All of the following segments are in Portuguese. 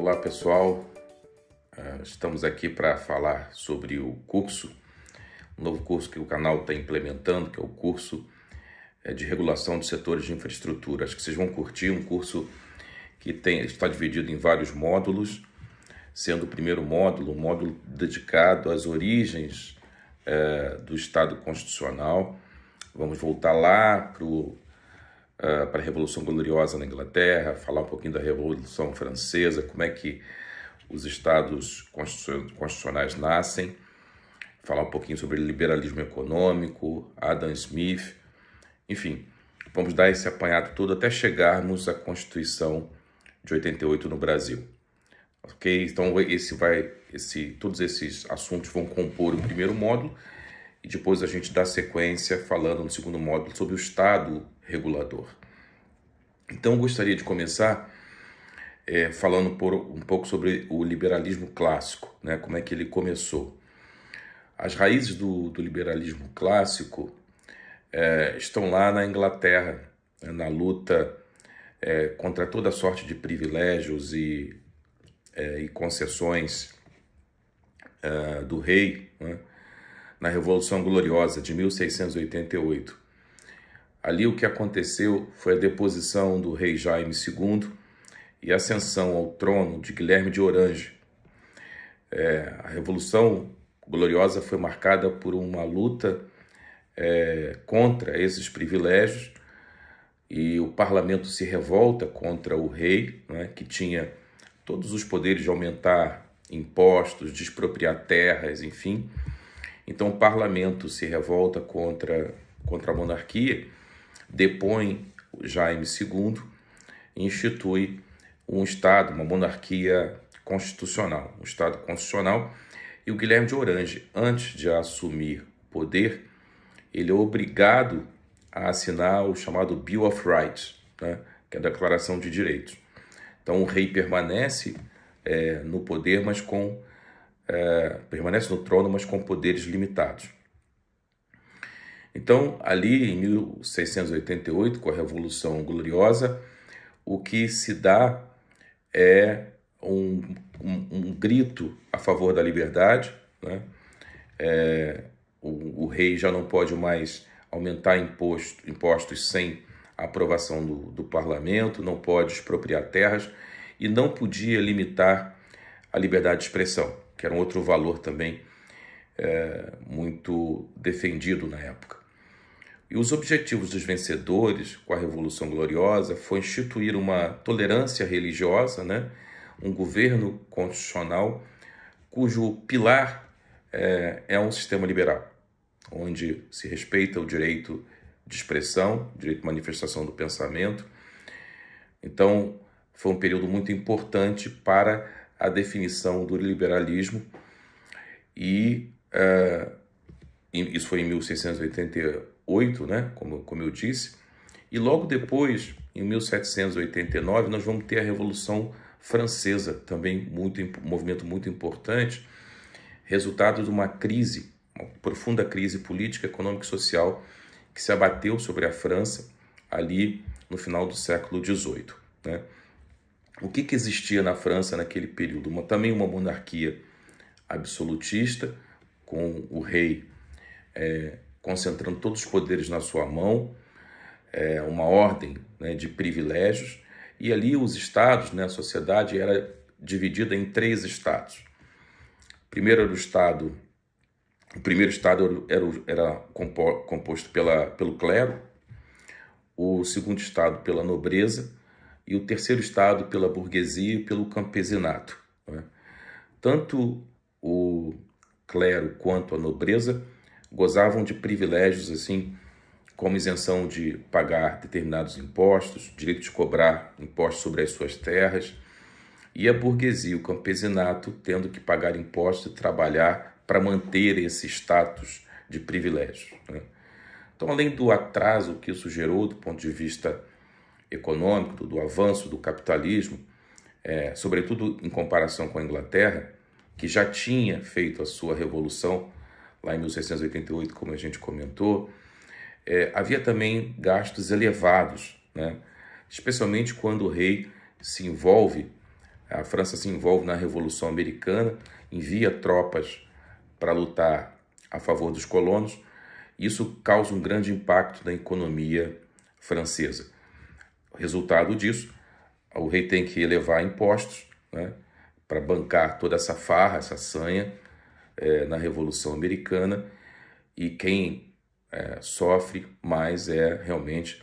Olá pessoal, estamos aqui para falar sobre o curso, um novo curso que o canal está implementando, que é o curso de regulação dos setores de infraestrutura. Acho que vocês vão curtir um curso que está dividido em vários módulos, sendo o primeiro módulo um módulo dedicado às origens do Estado Constitucional. Vamos voltar lá para a Revolução Gloriosa na Inglaterra, falar um pouquinho da Revolução Francesa, como é que os estados constitucionais nascem, falar um pouquinho sobre liberalismo econômico, Adam Smith, enfim, vamos dar esse apanhado todo até chegarmos à Constituição de 88 no Brasil. Ok? Então todos esses assuntos vão compor o primeiro módulo e depois a gente dá sequência falando no segundo módulo sobre o Estado regulador. Então eu gostaria de começar falando um pouco sobre o liberalismo clássico, né? Como é que ele começou. As raízes do liberalismo clássico estão lá na Inglaterra, né? Na luta contra toda sorte de privilégios e concessões do rei, né? Na Revolução Gloriosa de 1688. Ali o que aconteceu foi a deposição do rei Jaime II e a ascensão ao trono de Guilherme de Orange. A Revolução Gloriosa foi marcada por uma luta contra esses privilégios e o parlamento se revolta contra o rei, né, que tinha todos os poderes de aumentar impostos, de expropriar terras, enfim. Então o parlamento se revolta contra a monarquia, depõe Jaime II e institui um Estado, uma monarquia constitucional, um Estado constitucional. E o Guilherme de Orange, antes de assumir o poder, ele é obrigado a assinar o chamado Bill of Rights, né, que é a Declaração de Direitos. Então o rei permanece no poder, mas permanece no trono, mas com poderes limitados. Então, ali em 1688, com a Revolução Gloriosa, o que se dá é um grito a favor da liberdade, né? O rei já não pode mais aumentar impostos sem a aprovação do parlamento, não pode expropriar terras e não podia limitar a liberdade de expressão, que era um outro valor também muito defendido na época. E os objetivos dos vencedores com a Revolução Gloriosa foi instituir uma tolerância religiosa, né? Um governo constitucional cujo pilar é um sistema liberal, onde se respeita o direito de expressão, o direito de manifestação do pensamento. Então, foi um período muito importante para a definição do liberalismo e isso foi em 1688, né? Como eu disse, e logo depois, em 1789, nós vamos ter a Revolução Francesa, também um movimento muito importante, resultado de uma crise, uma profunda crise política, econômica e social que se abateu sobre a França ali no final do século XVIII, né? O que existia na França naquele período? Também uma monarquia absolutista, com o rei concentrando todos os poderes na sua mão, uma ordem, né, de privilégios, e ali os estados, né, a sociedade era dividida em 3 estados. O primeiro estado era composto pelo clero, o segundo estado pela nobreza e o terceiro estado pela burguesia e pelo campesinato, né? Tanto o clero quanto a nobreza gozavam de privilégios assim como isenção de pagar determinados impostos, direito de cobrar impostos sobre as suas terras, e a burguesia, o campesinato, tendo que pagar impostos e trabalhar para manter esse status de privilégios, né? Então, além do atraso que isso gerou do ponto de vista econômico, do avanço do capitalismo, sobretudo em comparação com a Inglaterra, que já tinha feito a sua revolução lá em 1688, como a gente comentou, havia também gastos elevados, né? Especialmente quando o rei se envolve A França se envolve na Revolução Americana, envia tropas para lutar a favor dos colonos. Isso causa um grande impacto na economia francesa. O resultado disso, o rei tem que elevar impostos, né, para bancar toda essa farra, essa sanha na Revolução Americana, e quem sofre mais é realmente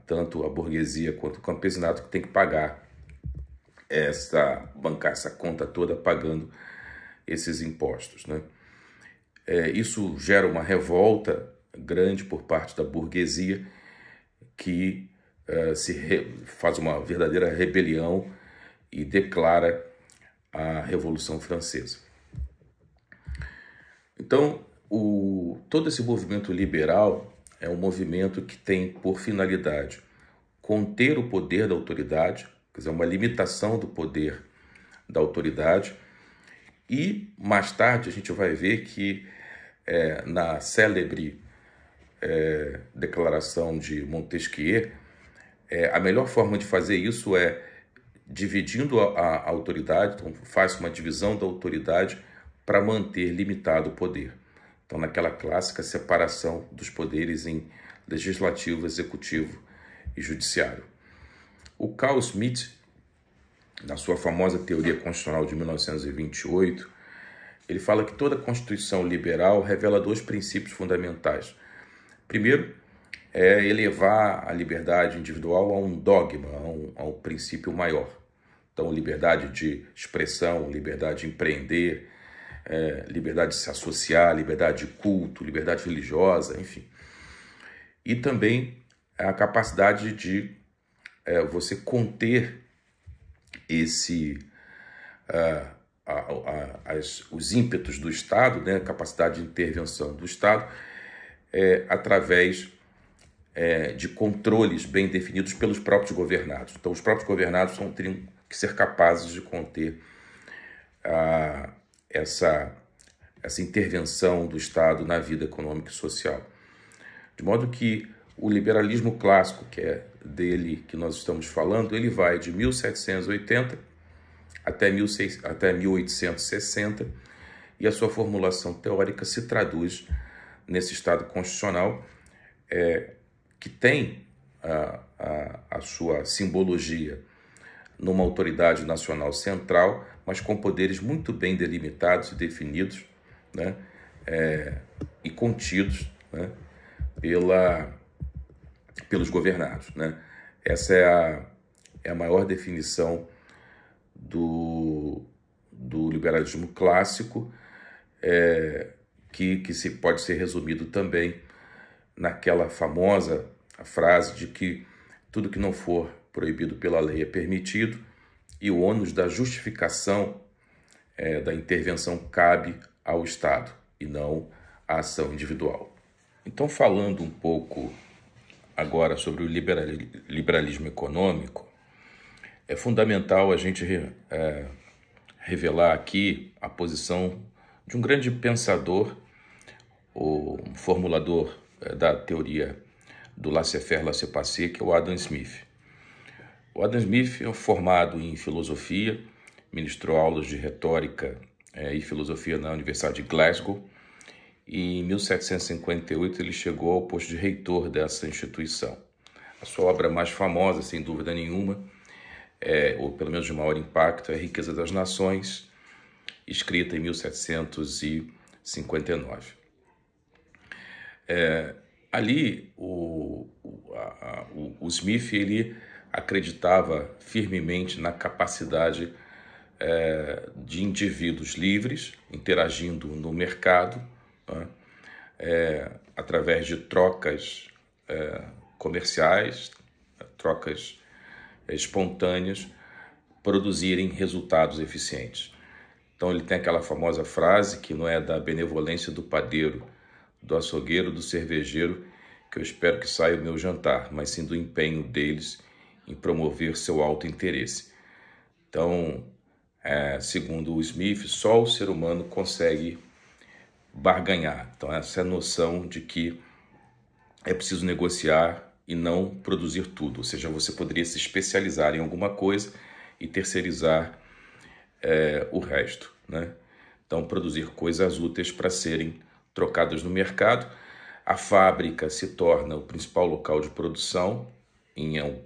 tanto a burguesia quanto o campesinato, que tem que bancar essa conta toda pagando esses impostos, né? Isso gera uma revolta grande por parte da burguesia, que faz uma verdadeira rebelião e declara a Revolução Francesa. Então, todo esse movimento liberal é um movimento que tem por finalidade conter o poder da autoridade, quer dizer, uma limitação do poder da autoridade. E mais tarde a gente vai ver que na célebre declaração de Montesquieu, a melhor forma de fazer isso é dividindo a autoridade. Então faz uma divisão da autoridade para manter limitado o poder. Então, naquela clássica separação dos poderes em legislativo, executivo e judiciário. O Carl Schmitt, na sua famosa teoria constitucional de 1928, ele fala que toda Constituição liberal revela dois princípios fundamentais. Primeiro, é elevar a liberdade individual a um dogma, a um princípio maior. Então, liberdade de expressão, liberdade de empreender, liberdade de se associar, liberdade de culto, liberdade religiosa, enfim. E também a capacidade de você conter os ímpetos do Estado, né, a capacidade de intervenção do Estado, através de controles bem definidos pelos próprios governados. Então, os próprios governados teriam que ser capazes de conter essa intervenção do Estado na vida econômica e social. De modo que o liberalismo clássico, que é dele que nós estamos falando, ele vai de 1780 até 1860, e a sua formulação teórica se traduz nesse Estado constitucional, que tem a sua simbologia numa autoridade nacional central, mas com poderes muito bem delimitados e definidos, né, e contidos, né, pelos governados, né? Essa é a maior definição do liberalismo clássico, que pode ser resumido também naquela famosa frase de que tudo que não for proibido pela lei é permitido, e o ônus da justificação da intervenção cabe ao Estado e não à ação individual. Então, falando um pouco agora sobre o liberalismo econômico, é fundamental a gente revelar aqui a posição de um grande pensador, o formulador da teoria do laissez-faire, que é o Adam Smith. O Adam Smith é formado em filosofia, ministrou aulas de retórica e filosofia na Universidade de Glasgow, e em 1758 ele chegou ao posto de reitor dessa instituição. A sua obra mais famosa, sem dúvida nenhuma, ou pelo menos de maior impacto, é A Riqueza das Nações, escrita em 1759. Ali, o Smith ele acreditava firmemente na capacidade de indivíduos livres interagindo no mercado, né, através de trocas comerciais, trocas espontâneas, produzirem resultados eficientes. Então ele tem aquela famosa frase que não é da benevolência do padeiro, do açougueiro, do cervejeiro, que eu espero que saia o meu jantar, mas sim do empenho deles em promover seu alto interesse. Então, segundo o Smith, só o ser humano consegue barganhar. Então, essa é a noção de que é preciso negociar e não produzir tudo. Ou seja, você poderia se especializar em alguma coisa e terceirizar o resto, né? Então, produzir coisas úteis para serem trocadas no mercado. A fábrica se torna o principal local de produção,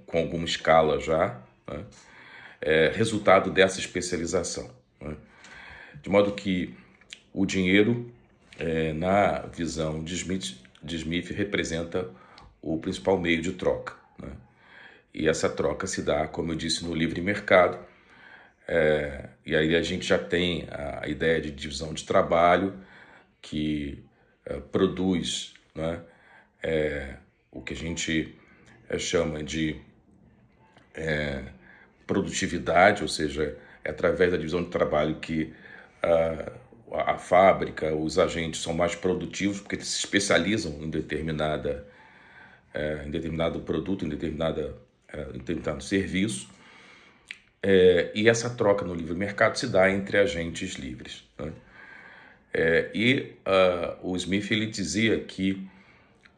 com alguma escala já, né? Resultado dessa especialização, né? De modo que o dinheiro, na visão de Smith, representa o principal meio de troca, né? E essa troca se dá, como eu disse, no livre mercado. E aí a gente já tem a ideia de divisão de trabalho, que produz, né, o que a gente chama de produtividade, ou seja, é através da divisão de trabalho que a fábrica, os agentes são mais produtivos, porque eles se especializam em determinado produto, em determinado serviço. E essa troca no livre mercado se dá entre agentes livres, né? O Smith ele dizia que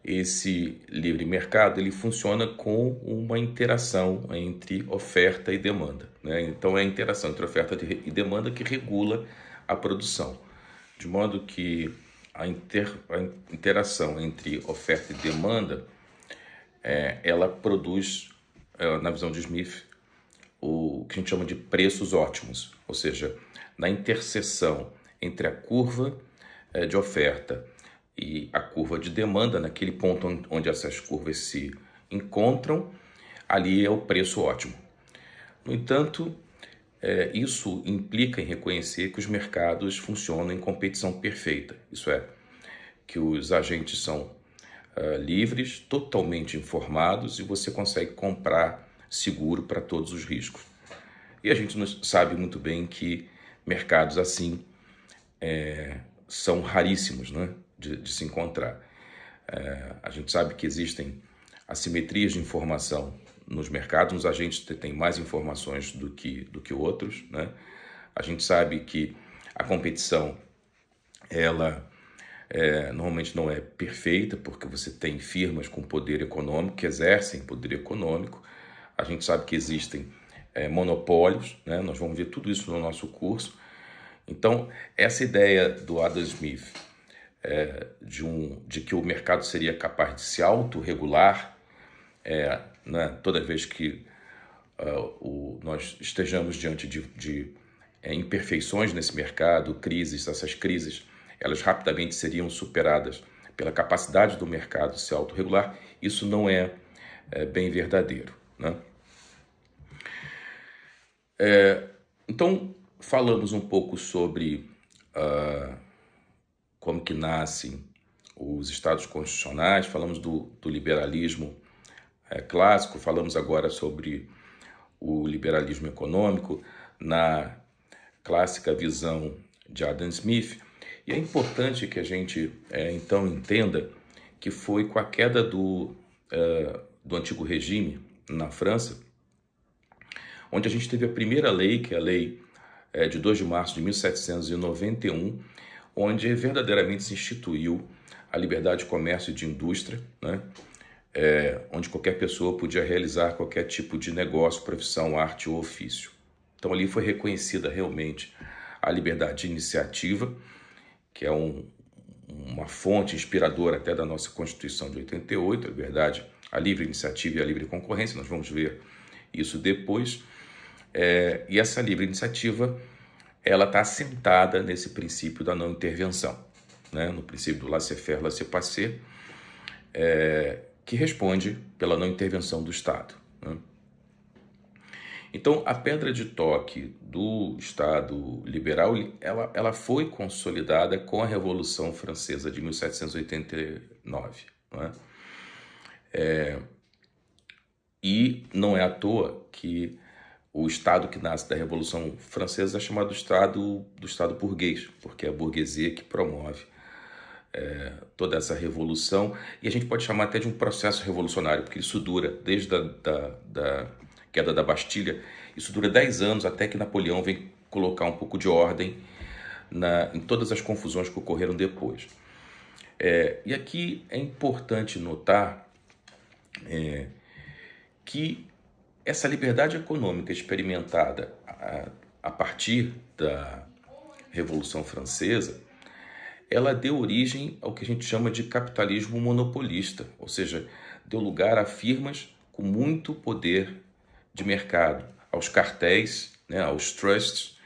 esse livre mercado ele funciona com uma interação entre oferta e demanda, né? Então é a interação entre oferta e demanda que regula a produção, de modo que a interação entre oferta e demanda ela produz, na visão de Smith, o que a gente chama de preços ótimos, ou seja, na interseção entre a curva de oferta e a curva de demanda, naquele ponto onde essas curvas se encontram, ali é o preço ótimo. No entanto, isso implica em reconhecer que os mercados funcionam em competição perfeita, isso é, que os agentes são livres, totalmente informados e você consegue comprar seguro para todos os riscos. E a gente sabe muito bem que mercados assim são raríssimos, né, de se encontrar. A gente sabe que existem assimetrias de informação nos mercados, uns agentes têm mais informações do que outros, né? A gente sabe que a competição, ela normalmente não é perfeita, porque você tem firmas com poder econômico, que exercem poder econômico. A gente sabe que existem monopólios, né? Nós vamos ver tudo isso no nosso curso. Então, essa ideia do Adam Smith de que o mercado seria capaz de se autorregular, né, toda vez que nós estejamos diante de imperfeições nesse mercado, crises, essas crises, elas rapidamente seriam superadas pela capacidade do mercado se autorregular, isso não é bem verdadeiro, né? Então, falamos um pouco sobre como que nascem os estados constitucionais, falamos do liberalismo clássico, falamos agora sobre o liberalismo econômico na clássica visão de Adam Smith. E é importante que a gente, então, entenda que foi com a queda do antigo regime na França, onde a gente teve a primeira lei, que é a lei de 2 de março de 1791, onde verdadeiramente se instituiu a liberdade de comércio e de indústria, né? Onde qualquer pessoa podia realizar qualquer tipo de negócio, profissão, arte ou ofício. Então ali foi reconhecida realmente a liberdade de iniciativa, que é uma fonte inspiradora até da nossa Constituição de 88, a liberdade, a livre iniciativa e a livre concorrência, nós vamos ver isso depois. E essa livre iniciativa, ela está assentada nesse princípio da não intervenção, né? No princípio do laissez-faire, laissez-passer, que responde pela não intervenção do Estado, né? Então, a pedra de toque do Estado liberal, ela foi consolidada com a Revolução Francesa de 1789, né? E não é à toa que o Estado que nasce da Revolução Francesa é chamado do Estado burguês, porque é a burguesia que promove toda essa revolução, e a gente pode chamar até de um processo revolucionário, porque isso dura desde a queda da Bastilha, isso dura 10 anos até que Napoleão vem colocar um pouco de ordem em todas as confusões que ocorreram depois. E aqui é importante notar que Essa liberdade econômica experimentada a partir da Revolução Francesa, ela deu origem ao que a gente chama de capitalismo monopolista, ou seja, deu lugar a firmas com muito poder de mercado, aos cartéis, né, aos trusts,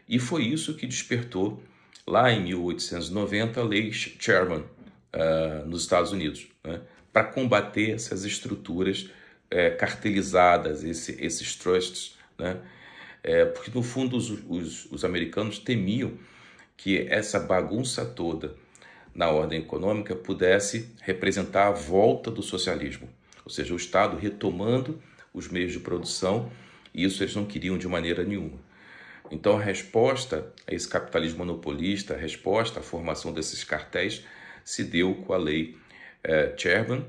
e foi isso que despertou, lá em 1890, a Lei Sherman, nos Estados Unidos, né, para combater essas estruturas cartelizadas, esses trusts, né, porque no fundo os americanos temiam que essa bagunça toda na ordem econômica pudesse representar a volta do socialismo, ou seja, o Estado retomando os meios de produção, e isso eles não queriam de maneira nenhuma. Então a resposta a esse capitalismo monopolista, a resposta à formação desses cartéis se deu com a lei Sherman,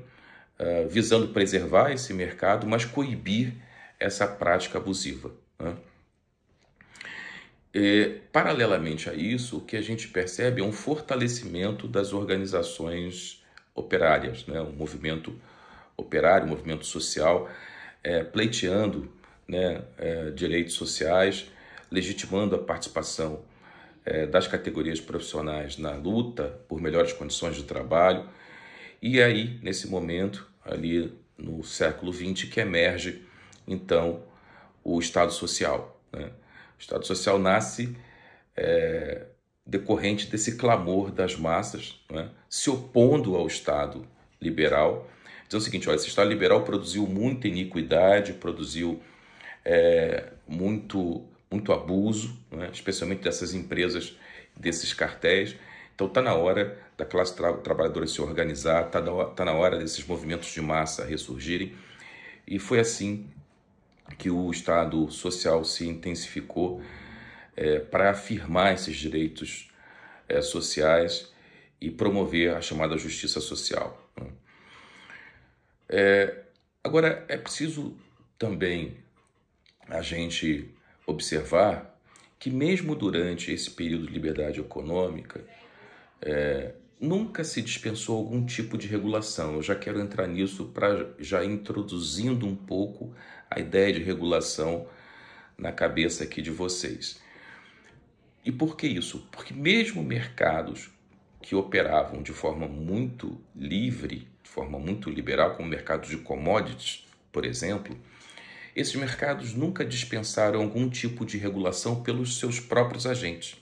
visando preservar esse mercado, mas coibir essa prática abusiva, né? Paralelamente a isso, o que a gente percebe é um fortalecimento das organizações operárias, né? Um movimento operário, um movimento social, pleiteando, né, direitos sociais, legitimando a participação das categorias profissionais na luta por melhores condições de trabalho. E aí, nesse momento, ali no século XX, que emerge, então, o Estado Social, né? O Estado Social nasce decorrente desse clamor das massas, né, se opondo ao Estado liberal. Diz o seguinte, olha, esse Estado liberal produziu muita iniquidade, produziu muito abuso, né, especialmente dessas empresas, desses cartéis. Então está na hora da classe trabalhadora se organizar, está na hora desses movimentos de massa ressurgirem. E foi assim que o Estado Social se intensificou para afirmar esses direitos sociais e promover a chamada justiça social, né? Agora, é preciso também a gente observar que mesmo durante esse período de liberdade econômica, nunca se dispensou algum tipo de regulação. Eu já quero entrar nisso para já introduzindo um pouco a ideia de regulação na cabeça aqui de vocês. E por que isso? Porque mesmo mercados que operavam de forma muito livre, de forma muito liberal, como mercados de commodities, por exemplo, esses mercados nunca dispensaram algum tipo de regulação pelos seus próprios agentes.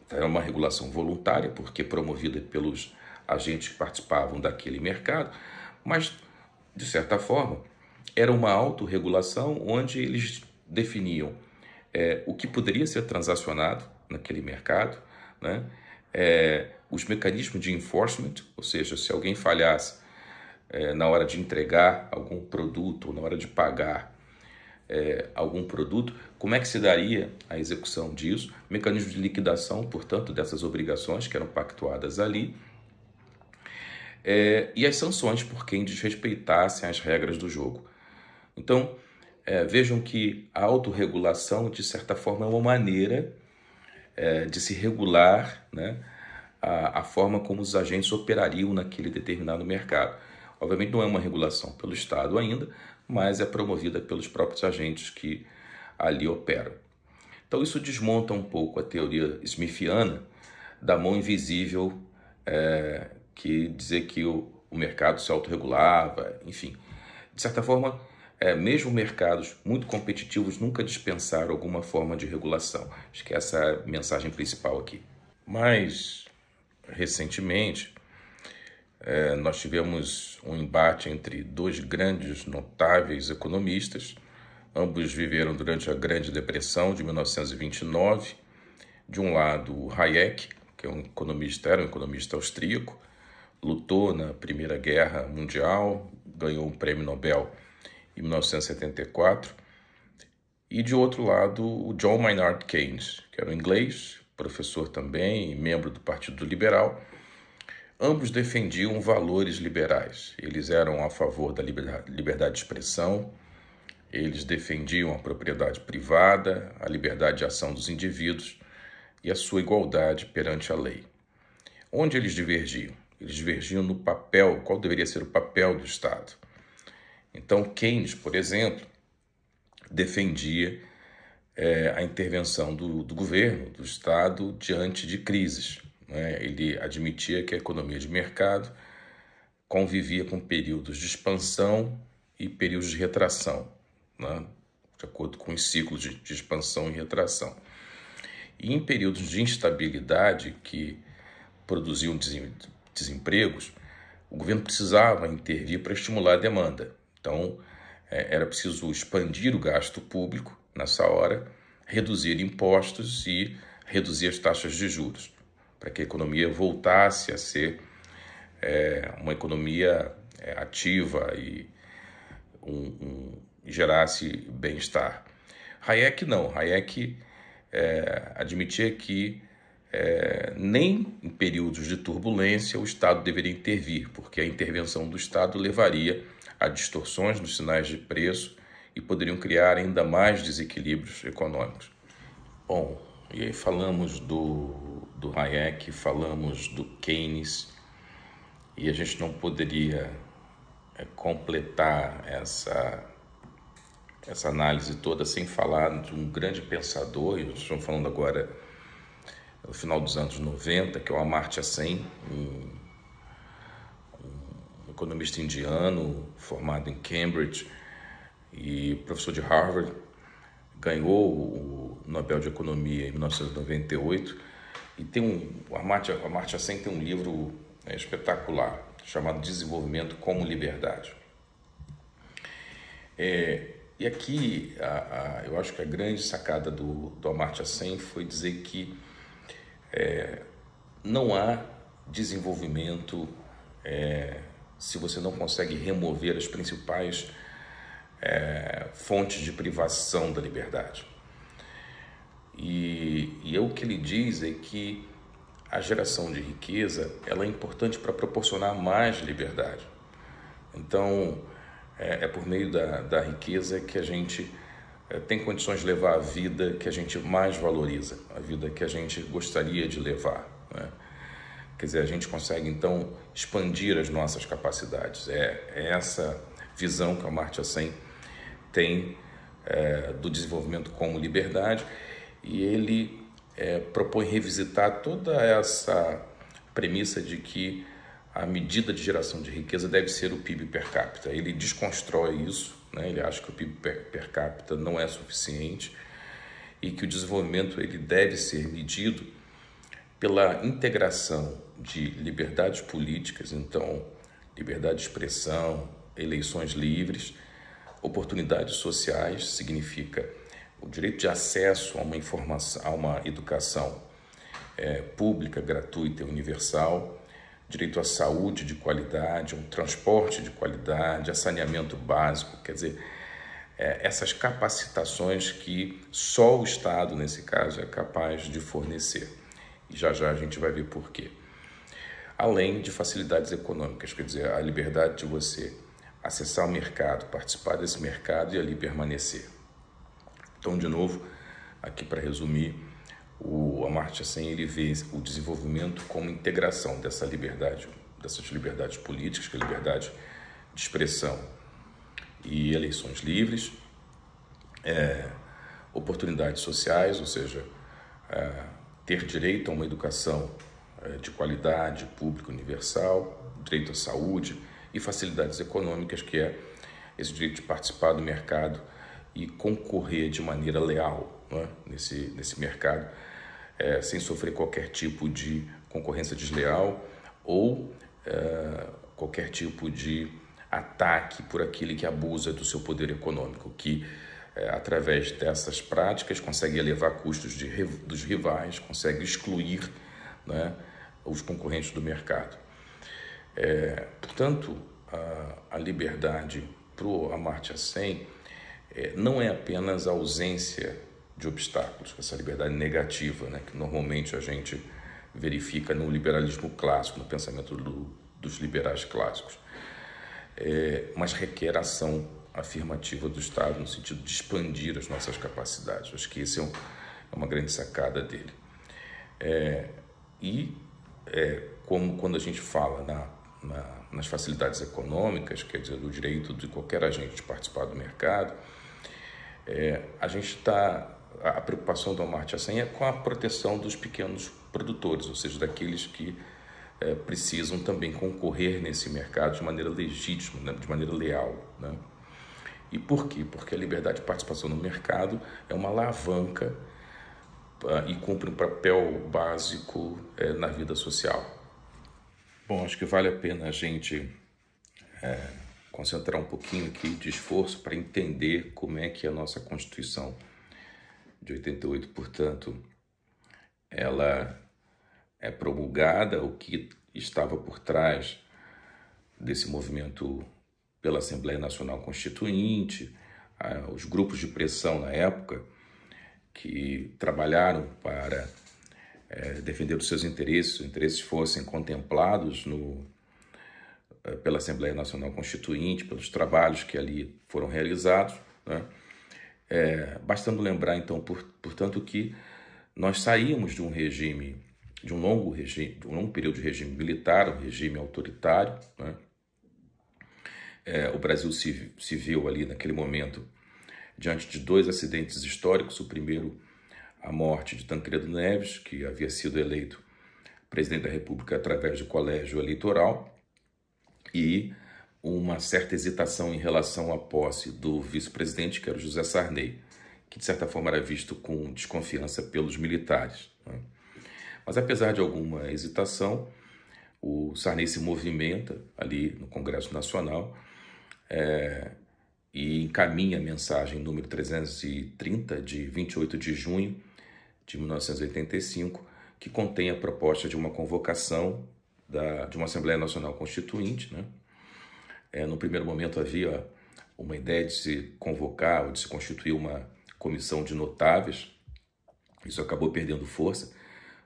Era uma regulação voluntária, porque promovida pelos agentes que participavam daquele mercado, mas, de certa forma, era uma autorregulação onde eles definiam o que poderia ser transacionado naquele mercado, né? Os mecanismos de enforcement, ou seja, se alguém falhasse na hora de entregar algum produto ou na hora de pagar algum produto, como é que se daria a execução disso, mecanismo de liquidação, portanto, dessas obrigações que eram pactuadas ali, e as sanções por quem desrespeitasse as regras do jogo. Então, vejam que a autorregulação, de certa forma, é uma maneira de se regular, né, a forma como os agentes operariam naquele determinado mercado. Obviamente não é uma regulação pelo Estado ainda, mas é promovida pelos próprios agentes que ali operam. Então isso desmonta um pouco a teoria smithiana da mão invisível, que dizer que o mercado se autorregulava, enfim. De certa forma, mesmo mercados muito competitivos nunca dispensaram alguma forma de regulação. Acho que essa é a mensagem principal aqui. Mas, recentemente, nós tivemos um embate entre dois grandes, notáveis economistas. Ambos viveram durante a Grande Depressão de 1929. De um lado, Hayek, que era um economista austríaco, lutou na Primeira Guerra Mundial, ganhou um prêmio Nobel em 1974. E de outro lado, o John Maynard Keynes, que era um inglês, professor também e membro do Partido Liberal. Ambos defendiam valores liberais. Eles eram a favor da liberdade de expressão, eles defendiam a propriedade privada, a liberdade de ação dos indivíduos e a sua igualdade perante a lei. Onde eles divergiam? Eles divergiam no papel, qual deveria ser o papel do Estado. Então, Keynes, por exemplo, defendia a intervenção do governo, do Estado, diante de crises, né? Ele admitia que a economia de mercado convivia com períodos de expansão e períodos de retração, né? De acordo com os ciclos de expansão e retração. E em períodos de instabilidade que produziam desempregos, o governo precisava intervir para estimular a demanda. Então, era preciso expandir o gasto público nessa hora, reduzir impostos e reduzir as taxas de juros, para que a economia voltasse a ser uma economia ativa e gerasse bem-estar. Hayek não. Hayek admitia que nem em períodos de turbulência o Estado deveria intervir, porque a intervenção do Estado levaria a distorções nos sinais de preço e poderiam criar ainda mais desequilíbrios econômicos. Bom, e aí falamos do Hayek, falamos do Keynes, e a gente não poderia completar essa análise toda sem falar de um grande pensador, e estamos falando agora no final dos anos 90, que é o Amartya Sen, um economista indiano formado em Cambridge e professor de Harvard, ganhou o Nobel de Economia em 1998, e o Amartya Sen tem um livro espetacular chamado Desenvolvimento como Liberdade. E aqui eu acho que a grande sacada do Amartya Sen foi dizer que não há desenvolvimento se você não consegue remover as principais fontes de privação da liberdade. E o que ele diz é que a geração de riqueza ela é importante para proporcionar mais liberdade. Então, é por meio da riqueza que a gente tem condições de levar a vida que a gente mais valoriza, a vida que a gente gostaria de levar, né? Quer dizer, a gente consegue, então, expandir as nossas capacidades. É essa visão que o Amartya Sen tem do desenvolvimento como liberdade, e ele propõe revisitar toda essa premissa de que a medida de geração de riqueza deve ser o PIB per capita. Ele desconstrói isso, né? Ele acha que o PIB per capita não é suficiente e que o desenvolvimento ele deve ser medido pela integração de liberdades políticas, então liberdade de expressão, eleições livres, oportunidades sociais, significa o direito de acesso a uma informação, a uma educação pública, gratuita e universal, direito à saúde de qualidade, um transporte de qualidade, a saneamento básico, quer dizer, essas capacitações que só o Estado, nesse caso, é capaz de fornecer. E já a gente vai ver por quê. Além de facilidades econômicas, quer dizer, a liberdade de você acessar o mercado, participar desse mercado e ali permanecer. Então, de novo, aqui para resumir, o Amartya Sen ele vê o desenvolvimento como integração dessa liberdade, dessas liberdades políticas, que é a liberdade de expressão e eleições livres, oportunidades sociais, ou seja, ter direito a uma educação de qualidade, pública, universal, direito à saúde e facilidades econômicas, que é esse direito de participar do mercado e concorrer de maneira leal, né, nesse mercado, sem sofrer qualquer tipo de concorrência desleal ou qualquer tipo de ataque por aquele que abusa do seu poder econômico, que através dessas práticas consegue elevar custos dos rivais, consegue excluir, né, os concorrentes do mercado. Portanto, a liberdade para o Amartya Sen não é apenas a ausência de obstáculos, essa liberdade negativa, né, que normalmente a gente verifica no liberalismo clássico, no pensamento dos liberais clássicos, mas requer ação afirmativa do Estado no sentido de expandir as nossas capacidades. Acho que esse é uma grande sacada dele. Como quando a gente fala nas facilidades econômicas, quer dizer, do direito de qualquer agente de participar do mercado, a preocupação do Amartya Sen é com a proteção dos pequenos produtores, ou seja, daqueles que precisam também concorrer nesse mercado de maneira legítima, né, de maneira leal, né? E por quê? Porque a liberdade de participação no mercado é uma alavanca e cumpre um papel básico na vida social. Bom, acho que vale a pena a gente concentrar um pouquinho aqui de esforço para entender como é que a nossa Constituição de 88, portanto, ela é promulgada, o que estava por trás desse movimento pela Assembleia Nacional Constituinte, os grupos de pressão na época que trabalharam para defender os seus interesses fossem contemplados pela Assembleia Nacional Constituinte, pelos trabalhos que ali foram realizados, né? Bastando lembrar, então, portanto, que nós saímos de um regime, de um longo período de regime militar, um regime autoritário, né? O Brasil se viu ali naquele momento diante de dois acidentes históricos. O primeiro, a morte de Tancredo Neves, que havia sido eleito presidente da República através do colégio eleitoral, e uma certa hesitação em relação à posse do vice-presidente, que era o José Sarney, que de certa forma era visto com desconfiança pelos militares, né? Mas apesar de alguma hesitação, o Sarney se movimenta ali no Congresso Nacional e encaminha a mensagem número 330, de 28 de junho de 1985, que contém a proposta de uma convocação de uma Assembleia Nacional Constituinte, né? No primeiro momento havia uma ideia de se convocar ou de se constituir uma comissão de notáveis. Isso acabou perdendo força,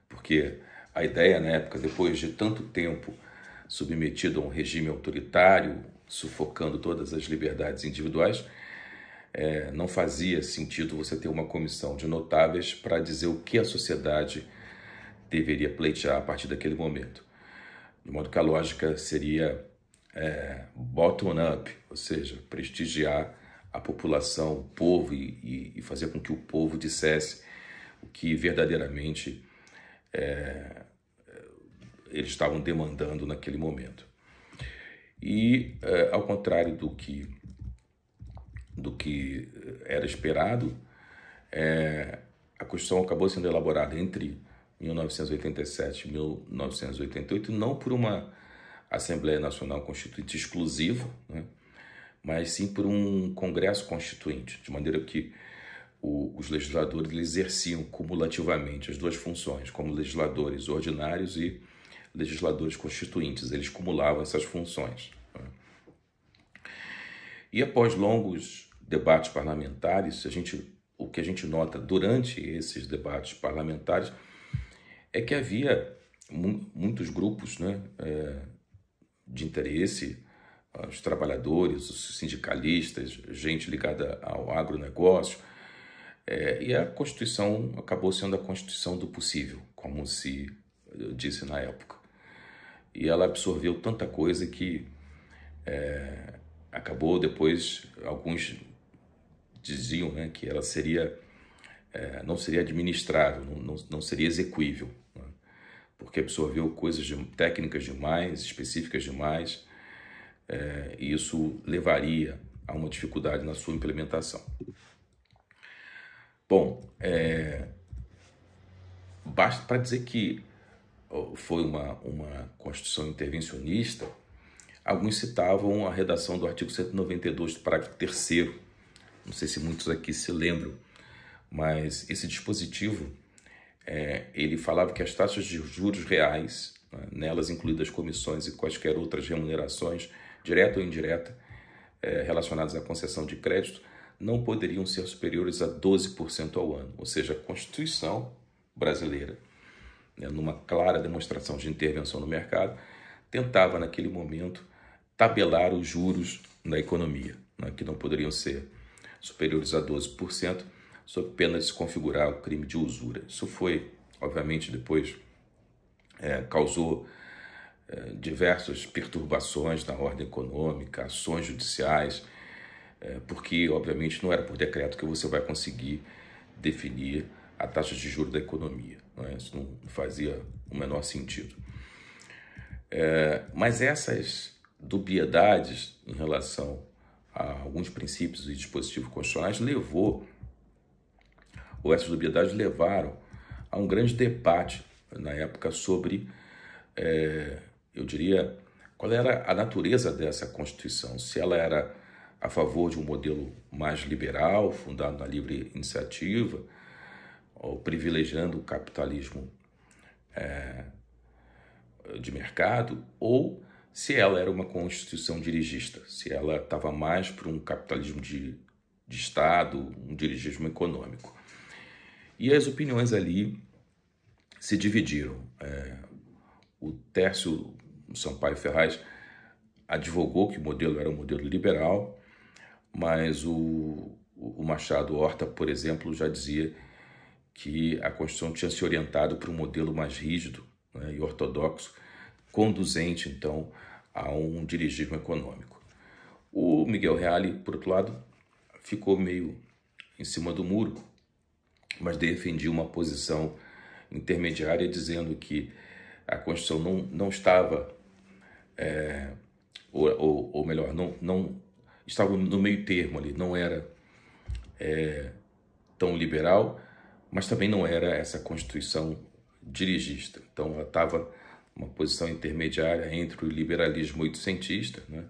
porque a ideia na época, depois de tanto tempo submetido a um regime autoritário, sufocando todas as liberdades individuais, não fazia sentido você ter uma comissão de notáveis para dizer o que a sociedade deveria pleitear a partir daquele momento. De modo que a lógica seria bottom-up, ou seja, prestigiar a população, o povo, e fazer com que o povo dissesse o que verdadeiramente eles estavam demandando naquele momento. E, ao contrário do que era esperado, a Constituição acabou sendo elaborada entre 1987 e 1988, não por uma Assembleia Nacional Constituinte exclusiva, né, mas sim por um Congresso Constituinte, de maneira que os legisladores exerciam cumulativamente as duas funções, como legisladores ordinários e legisladores constituintes. Eles cumulavam essas funções, né? E após longos debates parlamentares, o que a gente nota durante esses debates parlamentares é que havia muitos grupos, né, de interesse, os trabalhadores, os sindicalistas, gente ligada ao agronegócio, e a Constituição acabou sendo a Constituição do possível, como se disse na época. E ela absorveu tanta coisa que acabou depois, alguns diziam, né, que ela não seria administrável, não seria execuível, né, porque absorveu coisas técnicas demais, específicas demais, e isso levaria a uma dificuldade na sua implementação. Bom, basta para dizer que foi uma Constituição intervencionista. Alguns citavam a redação do artigo 192 do parágrafo 3º. Não sei se muitos aqui se lembram, mas esse dispositivo, ele falava que as taxas de juros reais, né, nelas incluídas comissões e quaisquer outras remunerações, direta ou indireta, relacionadas à concessão de crédito, não poderiam ser superiores a 12% ao ano. Ou seja, a Constituição brasileira, né, numa clara demonstração de intervenção no mercado, tentava, naquele momento, tabelar os juros da economia, né, que não poderiam ser superiores a 12%, sob pena de se configurar o crime de usura. Isso foi, obviamente, depois causou diversas perturbações na ordem econômica, ações judiciais, porque, obviamente, não era por decreto que você vai conseguir definir a taxa de juros da economia. Não é? Isso não fazia o menor sentido. Mas essas dubiedades em relação a alguns princípios e dispositivos constitucionais essas dubiedades levaram a um grande debate na época sobre, eu diria, qual era a natureza dessa Constituição, se ela era a favor de um modelo mais liberal, fundado na livre iniciativa, ou privilegiando o capitalismo de mercado, ou se ela era uma Constituição dirigista, se ela estava mais para um capitalismo de Estado, um dirigismo econômico. E as opiniões ali se dividiram. O Tércio Sampaio Ferraz advogou que o modelo era um modelo liberal, mas o Machado Horta, por exemplo, já dizia que a Constituição tinha se orientado para um modelo mais rígido, né, e ortodoxo, conduzente, então, a um dirigismo econômico. O Miguel Reale, por outro lado, ficou meio em cima do muro, mas defendia uma posição intermediária, dizendo que a Constituição não estava, ou melhor, não estava no meio termo ali, não era tão liberal, mas também não era essa Constituição dirigista. Então, ela estava uma posição intermediária entre o liberalismo oitocentista, né,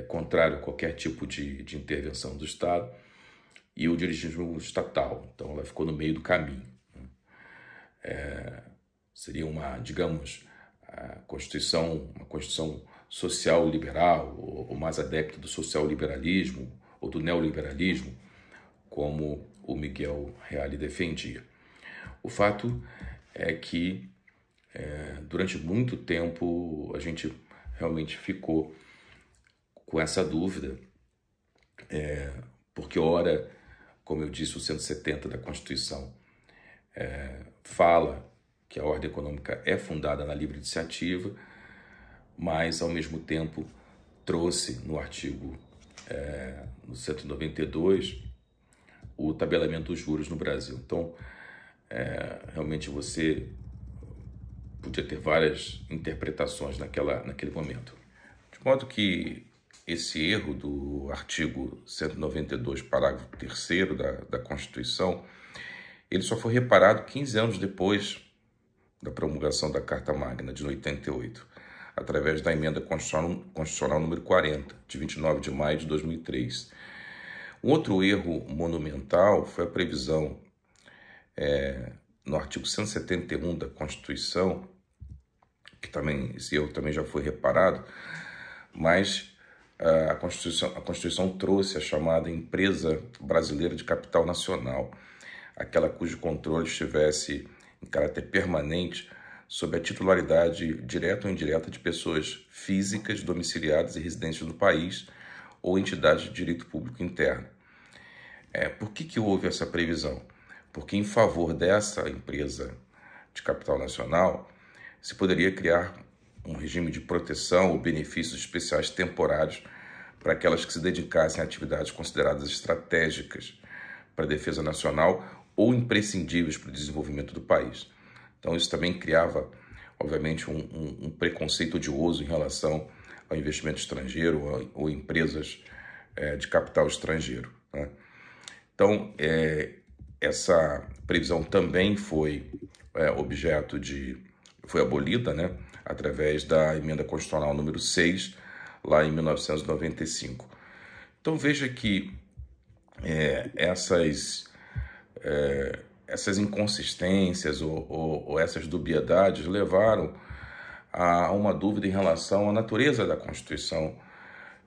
contrário a qualquer tipo de intervenção do Estado, e o dirigismo estatal. Então, ela ficou no meio do caminho. Seria digamos, uma Constituição social liberal, ou mais adepta do social liberalismo ou do neoliberalismo, como o Miguel Reale defendia. O fato é que durante muito tempo a gente realmente ficou com essa dúvida, porque ora, como eu disse, o 170 da Constituição fala que a ordem econômica é fundada na livre iniciativa, mas ao mesmo tempo trouxe no artigo no 192 o tabelamento dos juros no Brasil. Então, realmente você podia ter várias interpretações naquele momento. De modo que esse erro do artigo 192, parágrafo 3º da Constituição, ele só foi reparado 15 anos depois da promulgação da Carta Magna, de 88, através da emenda constitucional número 40, de 29 de maio de 2003. Um outro erro monumental foi a previsão no artigo 171 da Constituição, que também esse erro também já foi reparado, mas a Constituição trouxe a chamada Empresa Brasileira de Capital Nacional, aquela cujo controle estivesse em caráter permanente sob a titularidade direta ou indireta de pessoas físicas domiciliadas e residentes no país ou entidades de direito público interno. Por que houve essa previsão? Porque em favor dessa empresa de capital nacional se poderia criar um regime de proteção ou benefícios especiais temporários para aquelas que se dedicassem a atividades consideradas estratégicas para a defesa nacional ou imprescindíveis para o desenvolvimento do país. Então, isso também criava, obviamente, um preconceito odioso em relação ao investimento estrangeiro ou empresas de capital estrangeiro, né? Então, essa previsão também foi foi abolida, né, através da emenda constitucional número 6, lá em 1995. Então, veja que essas inconsistências ou essas dubiedades levaram a uma dúvida em relação à natureza da Constituição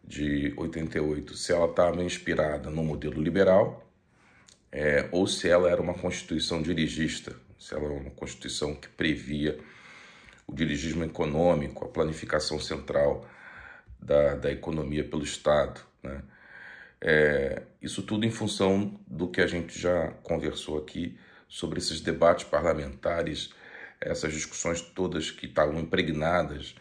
de 88, se ela estava inspirada no modelo liberal, ou se ela era uma Constituição dirigista, se ela era uma Constituição que previa o dirigismo econômico, a planificação central da economia pelo Estado, né? Isso tudo em função do que a gente já conversou aqui sobre esses debates parlamentares essas discussões todas que estavam impregnadas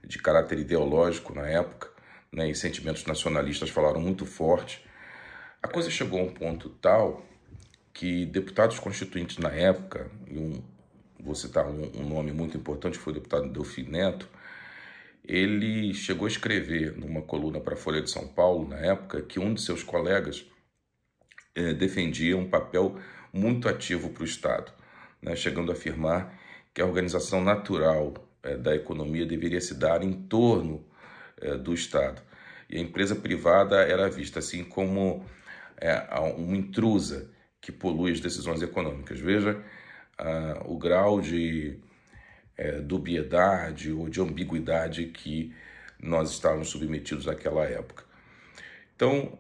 de caráter ideológico na época, né, e sentimentos nacionalistas falaram muito forte. A coisa chegou a um ponto tal que deputados constituintes na época, vou citar um nome muito importante, que foi o deputado Delfim Neto, ele chegou a escrever numa coluna para a Folha de São Paulo, na época, que um de seus colegas defendia um papel muito ativo para o Estado, né, chegando a afirmar que a organização natural da economia deveria se dar em torno do Estado. E a empresa privada era vista assim como uma intrusa que polui as decisões econômicas. Veja o grau de dubiedade ou de ambiguidade que nós estávamos submetidos naquela época. Então,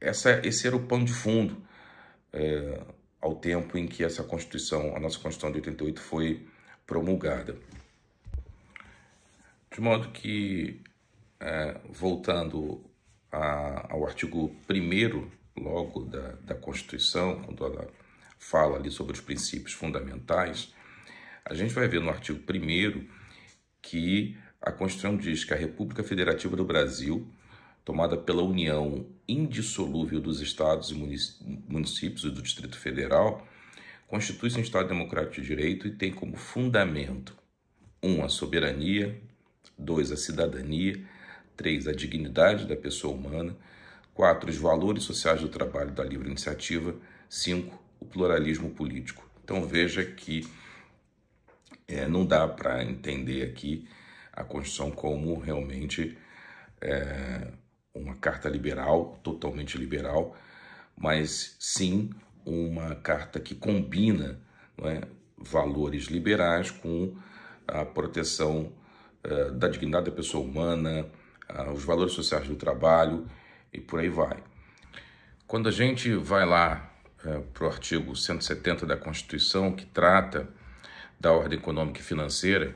esse era o pano de fundo ao tempo em que a nossa Constituição de 88 foi promulgada. De modo que, voltando ao artigo 1º, logo da Constituição, quando ela fala ali sobre os princípios fundamentais, a gente vai ver no artigo 1º que a Constituição diz que a República Federativa do Brasil, tomada pela união indissolúvel dos estados e municípios e do Distrito Federal, constitui-se um Estado democrático de direito e tem como fundamento 1. A soberania, 2. A cidadania, 3. A dignidade da pessoa humana, 4. Os valores sociais do trabalho e da livre iniciativa, 5. O pluralismo político. Então veja que não dá para entender aqui a Constituição como realmente uma carta liberal, totalmente liberal, mas sim uma carta que combina, não é, valores liberais com a proteção da dignidade da pessoa humana, os valores sociais do trabalho e por aí vai. Quando a gente vai lá para o artigo 170 da Constituição, que trata da ordem econômica e financeira,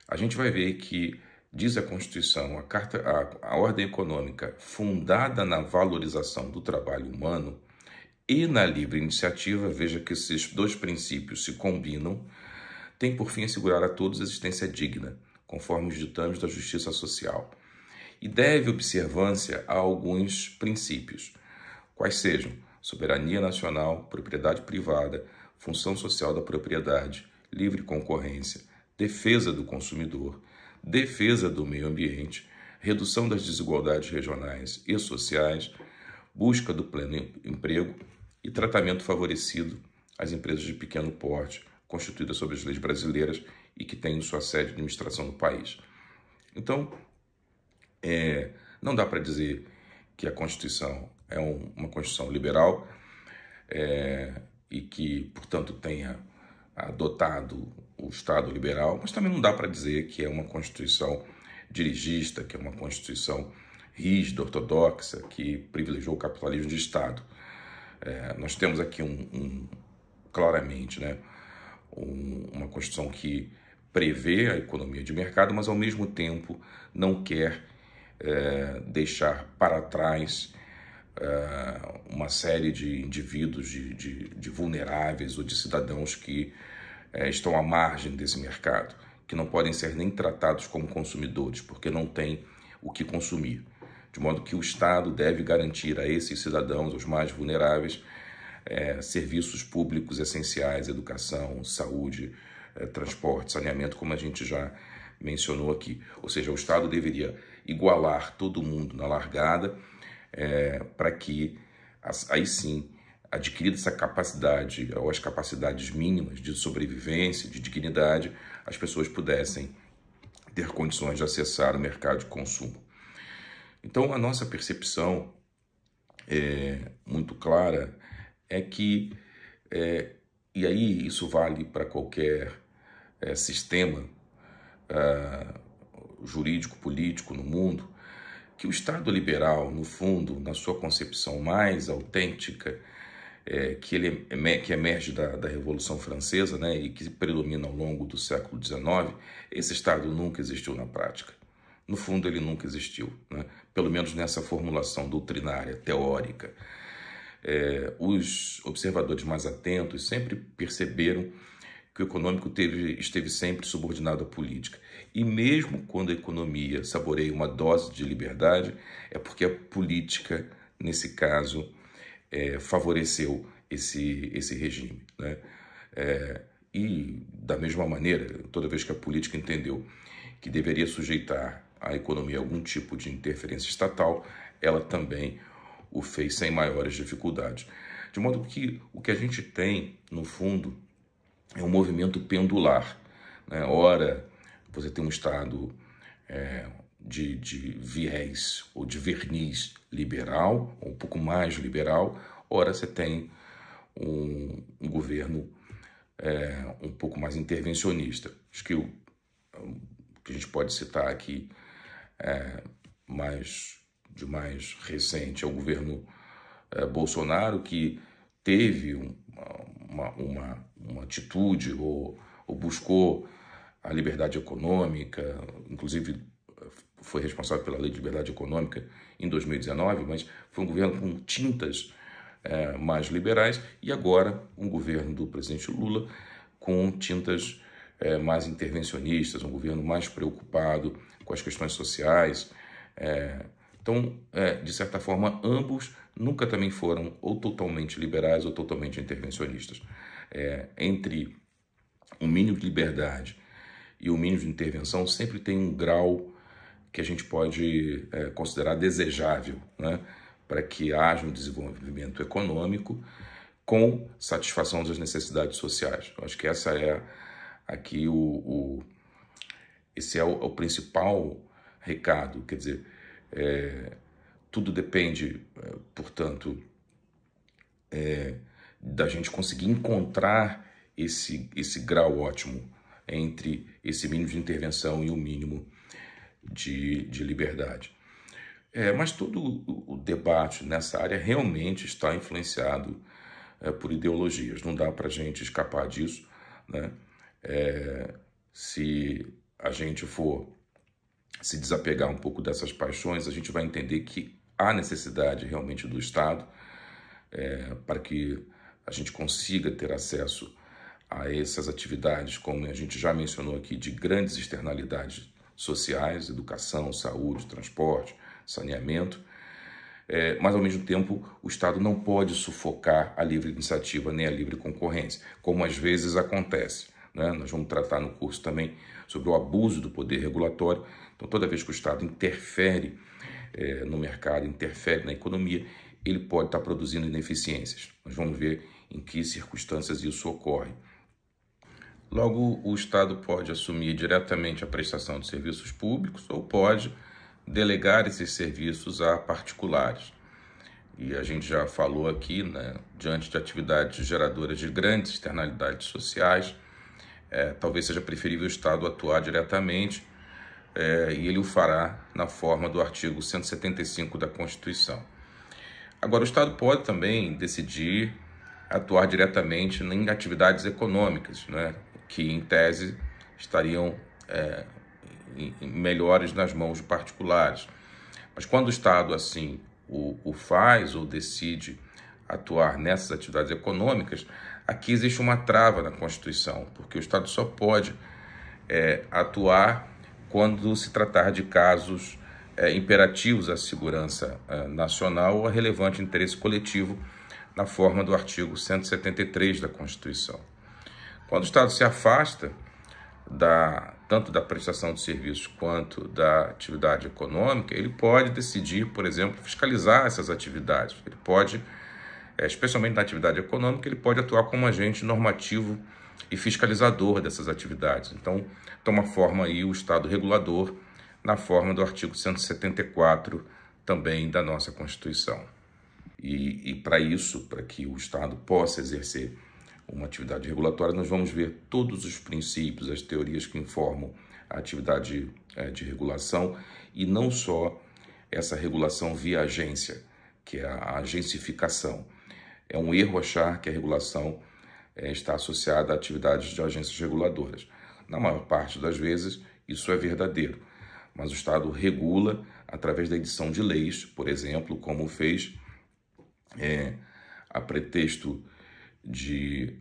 a gente vai ver que diz a Constituição, a ordem econômica fundada na valorização do trabalho humano e na livre iniciativa, veja que esses dois princípios se combinam, tem por fim assegurar a todos a existência digna, conforme os ditames da justiça social. E deve observância a alguns princípios, quais sejam soberania nacional, propriedade privada, função social da propriedade, livre concorrência, defesa do consumidor, defesa do meio ambiente, redução das desigualdades regionais e sociais, busca do pleno emprego e tratamento favorecido às empresas de pequeno porte, constituídas sob as leis brasileiras e que têm sua sede de administração no país. Então, não dá para dizer que a Constituição é uma Constituição liberal e que, portanto, tenha adotado o Estado liberal, mas também não dá para dizer que é uma Constituição dirigista, que é uma Constituição rígida, ortodoxa, que privilegiou o capitalismo de Estado. Nós temos aqui claramente, né, uma Constituição que prevê a economia de mercado, mas ao mesmo tempo não quer deixar para trás uma série de indivíduos, de vulneráveis ou de cidadãos que estão à margem desse mercado, que não podem ser nem tratados como consumidores, porque não têm o que consumir. De modo que o Estado deve garantir a esses cidadãos, os mais vulneráveis, serviços públicos essenciais, educação, saúde, transporte, saneamento, como a gente já mencionou aqui. Ou seja, o Estado deveria igualar todo mundo na largada para que, aí sim, adquirida essa capacidade ou as capacidades mínimas de sobrevivência, de dignidade, as pessoas pudessem ter condições de acessar o mercado de consumo. Então, a nossa percepção muito clara é que, e aí isso vale para qualquer sistema jurídico, político no mundo, que o Estado liberal, no fundo, na sua concepção mais autêntica, que emerge da Revolução Francesa, né, e que predomina ao longo do século XIX, esse Estado nunca existiu na prática. No fundo, ele nunca existiu, né? Pelo menos nessa formulação doutrinária, teórica. Os observadores mais atentos sempre perceberam que o econômico esteve sempre subordinado à política. E mesmo quando a economia saboreia uma dose de liberdade, é porque a política, nesse caso, favoreceu esse regime, né? E, da mesma maneira, toda vez que a política entendeu que deveria sujeitar a economia a algum tipo de interferência estatal, ela também o fez sem maiores dificuldades. De modo que o que a gente tem, no fundo, é um movimento pendular, né? Ora, você tem um Estado de viés ou de verniz liberal, ou um pouco mais liberal, ora você tem um governo um pouco mais intervencionista. Acho que o que a gente pode citar aqui de mais recente é o governo Bolsonaro, que teve uma atitude ou buscou a liberdade econômica, inclusive foi responsável pela Lei de Liberdade Econômica em 2019, mas foi um governo com tintas mais liberais, e agora um governo do presidente Lula com tintas mais intervencionistas, um governo mais preocupado com as questões sociais. Então, de certa forma, ambos nunca também foram ou totalmente liberais ou totalmente intervencionistas. Entre o mínimo de liberdade e o mínimo de intervenção sempre tem um grau que a gente pode considerar desejável, né, para que haja um desenvolvimento econômico com satisfação das necessidades sociais. Eu acho que essa é aqui esse é o principal recado. Quer dizer, tudo depende, portanto, da gente conseguir encontrar esse grau ótimo entre esse mínimo de intervenção e o mínimo de liberdade. Mas todo o debate nessa área realmente está influenciado por ideologias. Não dá para a gente escapar disso, né? Se a gente for se desapegar um pouco dessas paixões, a gente vai entender que há necessidade realmente do Estado para que a gente consiga ter acesso a essas atividades, como a gente já mencionou aqui, de grandes externalidades sociais, educação, saúde, transporte, saneamento, mas ao mesmo tempo o Estado não pode sufocar a livre iniciativa nem a livre concorrência, como às vezes acontece, né? Nós vamos tratar no curso também sobre o abuso do poder regulatório. Então, toda vez que o Estado interfere no mercado, interfere na economia, ele pode estar produzindo ineficiências. Nós vamos ver em que circunstâncias isso ocorre. Logo, o Estado pode assumir diretamente a prestação de serviços públicos ou pode delegar esses serviços a particulares. E a gente já falou aqui, né, diante de atividades geradoras de grandes externalidades sociais, talvez seja preferível o Estado atuar diretamente, e ele o fará na forma do artigo 175 da Constituição. Agora, o Estado pode também decidir atuar diretamente em atividades econômicas, né, que, em tese, estariam melhores nas mãos de particulares. Mas quando o Estado, assim, o faz ou decide atuar nessas atividades econômicas, aqui existe uma trava na Constituição, porque o Estado só pode atuar quando se tratar de casos imperativos à segurança nacional ou a relevante interesse coletivo, na forma do artigo 173 da Constituição. Quando o Estado se afasta tanto da prestação de serviços quanto da atividade econômica, ele pode decidir, por exemplo, fiscalizar essas atividades. Ele pode, especialmente na atividade econômica, ele pode atuar como agente normativo e fiscalizador dessas atividades. Então, toma forma aí o Estado regulador, na forma do artigo 174 também da nossa Constituição. E para isso, para que o Estado possa exercer uma atividade regulatória, nós vamos ver todos os princípios, as teorias que informam a atividade de regulação, e não só essa regulação via agência, que é a agencificação. É um erro achar que a regulação está associada a atividades de agências reguladoras. Na maior parte das vezes, isso é verdadeiro, mas o Estado regula através da edição de leis, por exemplo, como fez a pretexto de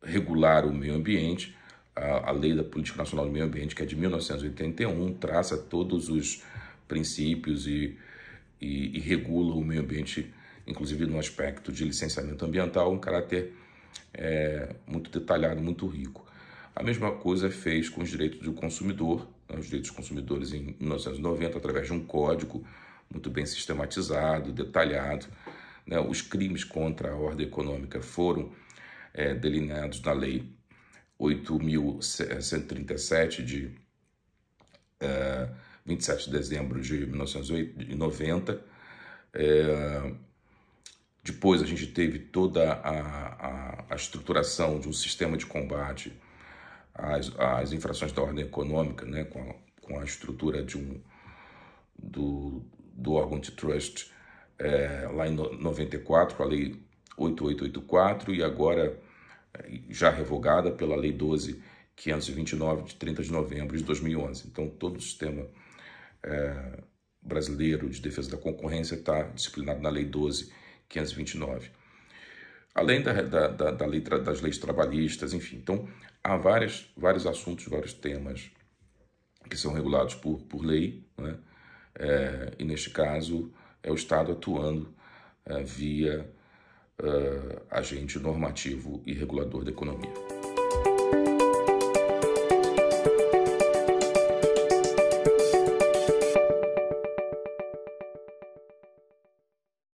regular o meio ambiente. A Lei da Política Nacional do Meio Ambiente, que é de 1981, traça todos os princípios e regula o meio ambiente, inclusive no aspecto de licenciamento ambiental, um caráter muito detalhado, muito rico. A mesma coisa fez com os direitos do consumidor, né, os direitos dos consumidores em 1990, através de um código muito bem sistematizado, detalhado. Né, os crimes contra a ordem econômica foram delineados na Lei 8.137, de 27 de dezembro de 1990. Depois a gente teve toda a estruturação de um sistema de combate às infrações da ordem econômica, né, com a estrutura do órgão antitrust lá em 94, com a Lei 8884, e agora já revogada pela Lei 12.529, de 30 de novembro de 2011. Então, todo o sistema brasileiro de defesa da concorrência está disciplinado na Lei 12.529. Além da lei, das leis trabalhistas, enfim. Então, há vários assuntos, vários temas que são regulados por lei, né? E, neste caso, é o Estado atuando via agente normativo e regulador da economia.